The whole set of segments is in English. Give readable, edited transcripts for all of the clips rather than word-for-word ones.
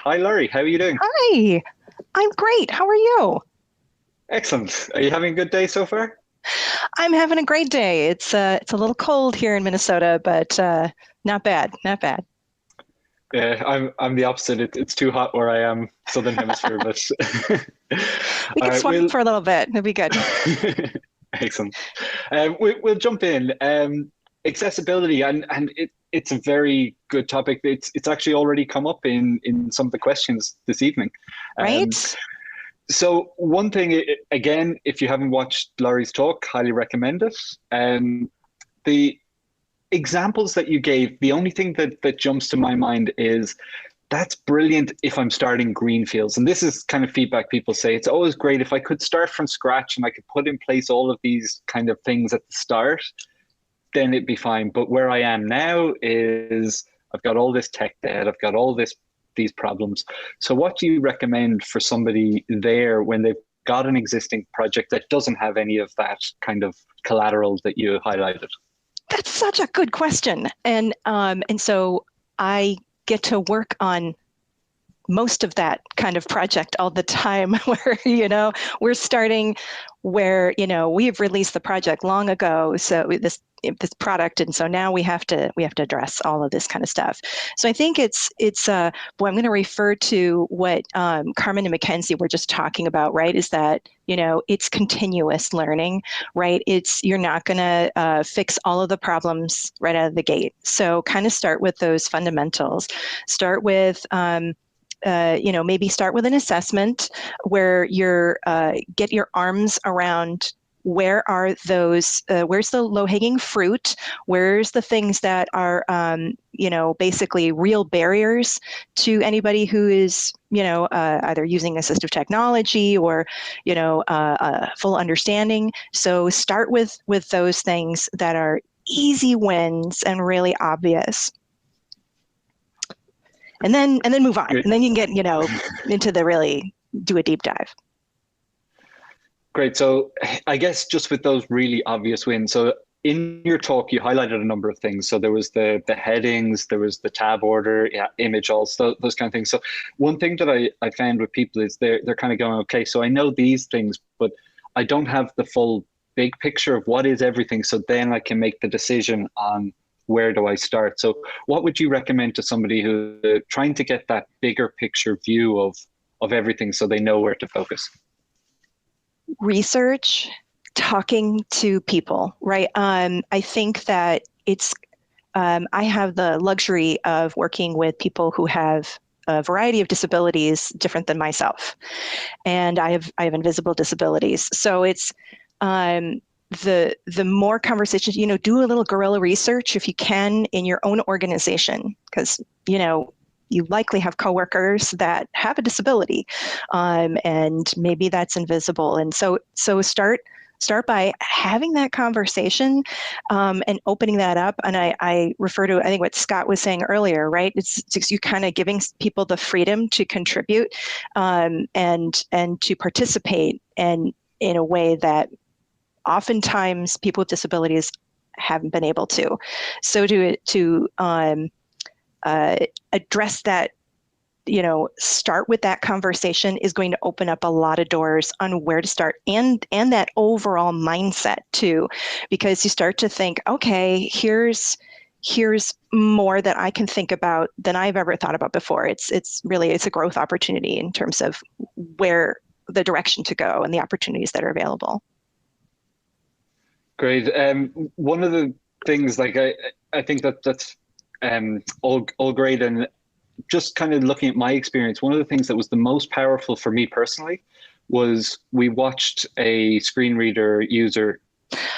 Hi, Laurie. How are you doing? Hi, I'm great. How are you? Excellent. Are you having a good day so far? I'm having a great day. It's a little cold here in Minnesota, but not bad, not bad. Yeah, I'm the opposite. It's too hot where I am, Southern Hemisphere, but We all can right, swap for a little bit. It'll be good. excellent. We'll jump in. Accessibility, and it's a very good topic. It's actually already come up in some of the questions this evening. Um, Right? so one thing, again, if you haven't watched Laurie's talk, highly recommend it. The examples that you gave, the only thing that jumps to my mind is that's brilliant if I'm starting greenfields. And this is kind of feedback people say. It's always great if I could start from scratch and I could put in place all of these kind of things at the start, then it'd be fine. But where I am now is I've got all this tech debt, I've got all these problems. So what do you recommend for somebody there when they've got an existing project that doesn't have any of that kind of collateral that you highlighted? That's such a good question. And so I get to work on most of that kind of project all the time where, we're starting where, we've released the project long ago. So this product. And so now we have to address all of this kind of stuff. So I think boy, I'm going to refer to what Carmen and Mackenzie were just talking about, right? Is that, it's continuous learning, right? You're not going to fix all of the problems right out of the gate. So kind of start with those fundamentals. Start with, maybe start with an assessment where you're get your arms around where's the low hanging fruit, where's the things that are basically real barriers to anybody who is either using assistive technology or full understanding. So start with those things that are easy wins and really obvious, and then move on, and then you can get into the really do a deep dive. Great. So I guess just with those really obvious wins. So in your talk, you highlighted a number of things. So there was the headings, there was the tab order, yeah, image also, those kind of things. So one thing that I found with people is they're kind of going, okay, so I know these things, but I don't have the full big picture of what is everything. So then I can make the decision on where do I start. So what would you recommend to somebody who trying to get that bigger picture view of everything so they know where to focus? Research, talking to people, right? I think that I have the luxury of working with people who have a variety of disabilities different than myself. And I have invisible disabilities. So it's the more conversations, do a little guerrilla research if you can in your own organization, because you likely have coworkers that have a disability, and maybe that's invisible. And so start by having that conversation, and opening that up. And I refer to, I think, what Scott was saying earlier, right? It's you kind of giving people the freedom to contribute, and to participate, and in a way that oftentimes people with disabilities haven't been able to. So to address that, start with that conversation is going to open up a lot of doors on where to start, and that overall mindset too, because you start to think, okay, here's more that I can think about than I've ever thought about before. It's a growth opportunity in terms of where the direction to go and the opportunities that are available. Great. One of the things, like I think that's all great, and just kind of looking at my experience, one of the things that was the most powerful for me personally was we watched a screen reader user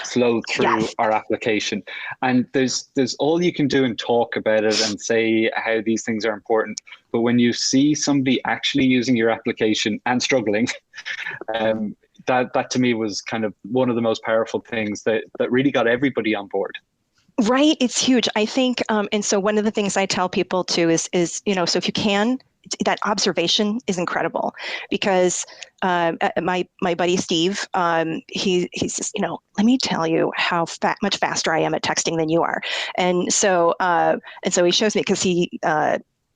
flow through Yes. our application, and there's all you can do and talk about it and say how these things are important, but when you see somebody actually using your application and struggling, that to me was kind of one of the most powerful things that really got everybody on board. Right, it's huge. I think, and so one of the things I tell people too is so if you can, that observation is incredible, because my buddy Steve, he's just, let me tell you how much faster I am at texting than you are, and so he shows me, because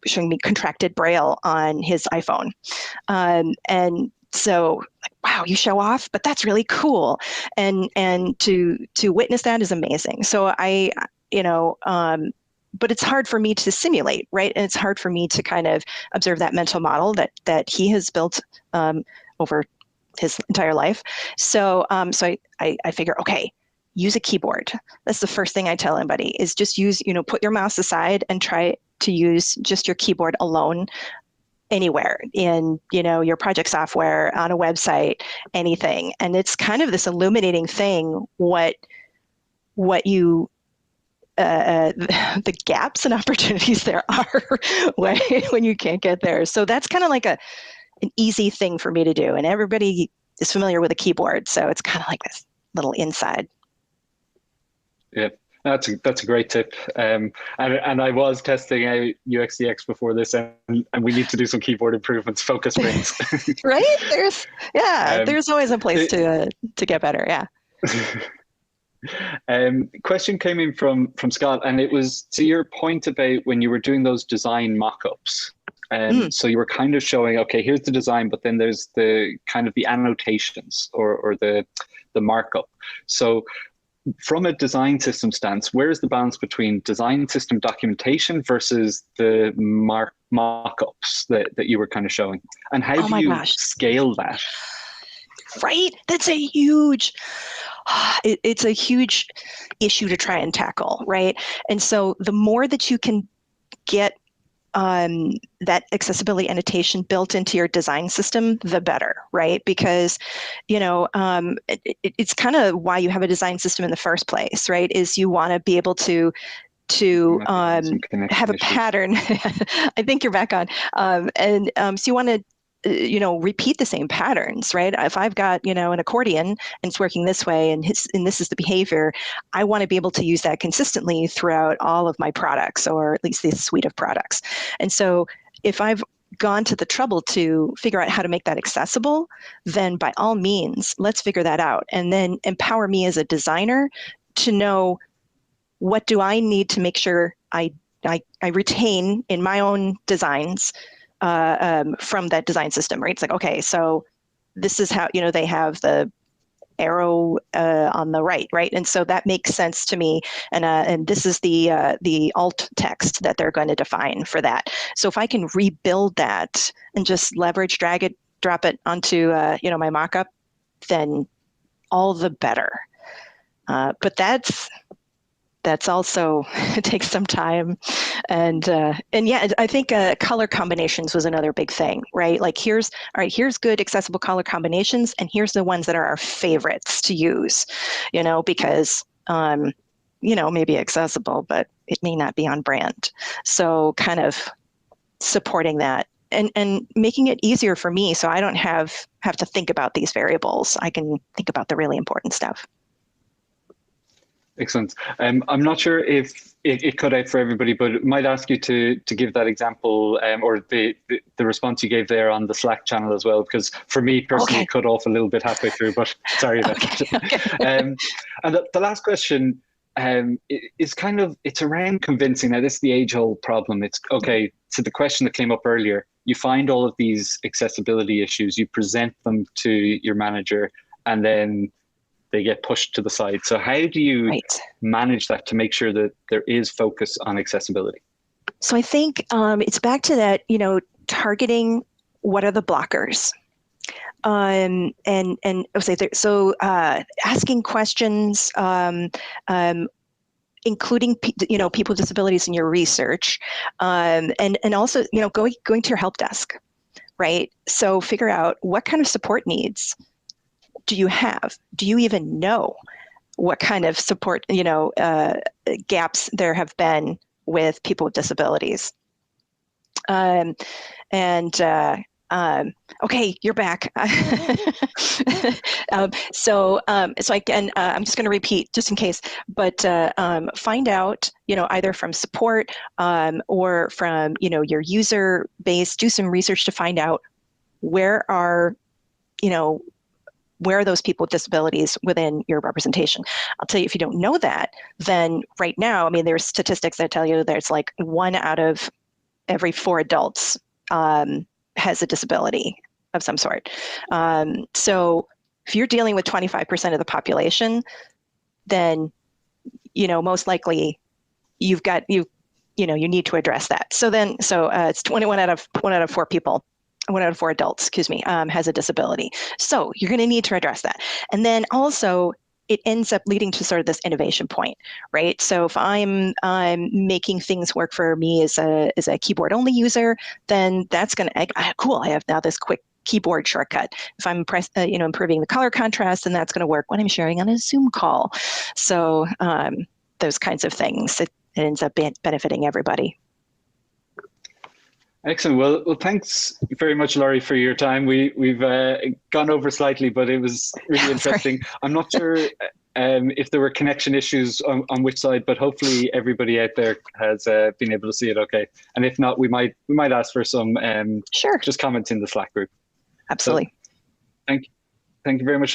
showing me contracted Braille on his iPhone. And so, wow, you show off, but that's really cool. And to witness that is amazing. So but it's hard for me to simulate, right? And it's hard for me to kind of observe that mental model that he has built over his entire life. So I figure, okay, use a keyboard. That's the first thing I tell anybody is just use, put your mouse aside and try to use just your keyboard alone anywhere in, your project software, on a website, anything. And it's kind of this illuminating thing, what you, the gaps and opportunities there are when you can't get there. So that's kind of like an easy thing for me to do. And everybody is familiar with a keyboard. So it's kind of like this little inside. Yeah, that's a great tip. And I was testing out UXDX before this, and we need to do some keyboard improvements, focus rings. Right? There's always a place to get better. Yeah. Question came in from Scott, and it was to your point about when you were doing those design mock-ups. So you were kind of showing, okay, here's the design, but then there's the kind of the annotations or the markup. So from a design system stance, where is the balance between design system documentation versus the mock-ups that you were kind of showing? And how do you scale that? Right? That's a huge, it's a huge issue to try and tackle, right? And so the more that you can get that accessibility annotation built into your design system, the better, right? Because, it's kind of why you have a design system in the first place, right? Is you want to be able to have a pattern. I think you're back on. So you want to repeat the same patterns, right? If I've got, an accordion and it's working this way and this is the behavior, I want to be able to use that consistently throughout all of my products, or at least this suite of products. And so if I've gone to the trouble to figure out how to make that accessible, then by all means, let's figure that out. And then empower me as a designer to know, what do I need to make sure I retain in my own designs from that design system, right? It's like, okay, so this is how, they have the arrow on the right, right? And so that makes sense to me. And this is the alt text that they're going to define for that. So if I can rebuild that and just leverage, drag it, drop it onto, my mockup, then all the better. But that's also, it takes some time. And yeah, I think color combinations was another big thing, right? Like here's good accessible color combinations, and here's the ones that are our favorites to use, because, maybe accessible, but it may not be on brand. So kind of supporting that and making it easier for me, so I don't have to think about these variables. I can think about the really important stuff. Excellent. I'm not sure if it cut out for everybody, but might ask you to give that example or the response you gave there on the Slack channel as well, because for me personally, it cut off a little bit halfway through, but sorry about that. And the last question is it's around convincing. Now, this is the age-old problem. It's okay. So the question that came up earlier, you find all of these accessibility issues, you present them to your manager, and then they get pushed to the side. So how do you manage that to make sure that there is focus on accessibility? So I think it's back to that, targeting what are the blockers. And asking questions, including people with disabilities in your research, and also going to your help desk, right? So figure out what kind of support needs do you have? Do you even know what kind of support, gaps there have been with people with disabilities? Okay, you're back. So I can, I'm just going to repeat just in case, but find out, either from support or from, your user base, do some research to find out where are those people with disabilities within your representation. I'll tell you, if you don't know that, then right now, there's statistics that tell you there's like 1 out of every 4 adults has a disability of some sort. So if you're dealing with 25% of the population, then, most likely you need to address that. So it's 21 out of 4 people, 1 out of 4 adults, excuse me, has a disability. So you're going to need to address that. And then also it ends up leading to sort of this innovation point, right? So if I'm making things work for me as a keyboard only user, then that's going to, cool, I have now this quick keyboard shortcut. If I'm improving the color contrast, then that's going to work when I'm sharing on a Zoom call. So those kinds of things, it ends up benefiting everybody. Excellent. Well, thanks very much, Laurie, for your time. We've gone over slightly, but it was really interesting. I'm not sure if there were connection issues on which side, but hopefully everybody out there has been able to see it okay. And if not, we might ask for some sure, just comments in the Slack group. Absolutely. So, thank you very much, Laurie.